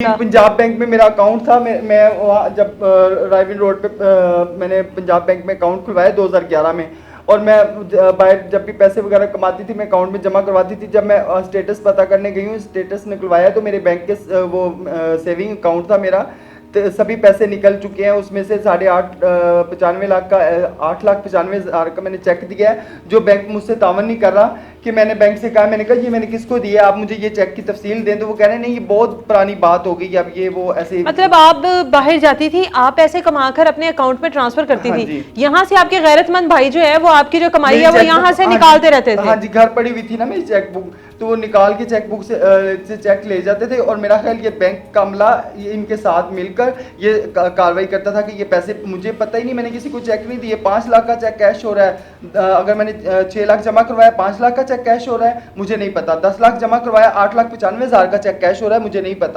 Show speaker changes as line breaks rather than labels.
Punjab bank में मेरा account था। मैं वहाँ जब रायविन रोड पे मैंने पंजाब बैंक में अकाउंट खुलवाया 2011 में। और मैं बाहर जब भी पैसे वगैरह कमाती थी मैं अकाउंट में जमा करवाती थी। जब मैं स्टेटस पता करने गई हूँ, स्टेटस निकलवाया तो मेरे बैंक के वो सेविंग अकाउंट था मेरा, तो सभी पैसे निकल चुके हैं। उसमें से 8.95 लाख का 8,95,000 का मैंने चेक दिया है, जो बैंक मुझसे तावन नहीं कर रहा। कि मैंने बैंक से कहा, मैंने कहा ये मैंने किसको दिया, आप मुझे ये चेक की तफसील दें। तो वो कह रहे हैं नहीं ये बहुत पुरानी बात हो गई, अब ये वो ऐसे।
मतलब आप बाहर जाती थी, आप पैसे कमाकर अपने अकाउंट में ट्रांसफर करती
हाँ
थी,
जी।
यहाँ से आपके गैरतमंद भाई जो है वो आपकी जो कमाई
मेरी
है वो
चेकबुक,
यहाँ से
हाँ
निकालते
जी,
रहते थे।
हाँ जी, घर पड़ी हुई थी ना मेरी चेकबुक, तो वो निकाल के चेकबुक से चेक ले जाते थे। और मेरा ख्याल ये बैंक का अमला ये इनके साथ मिलकर ये कार्रवाई करता था कि ये पैसे, मुझे पता ही नहीं, मैंने किसी को चेक नहीं दिए। 5 लाख का चेक कैश हो रहा है, अगर मैंने 6 लाख जमा करवाया 5 लाख का चेक कैश हो रहा है, मुझे नहीं पता। 10 लाख जमा करवाया 8,95,000 का चेक कैश हो रहा है, मुझे नहीं पता।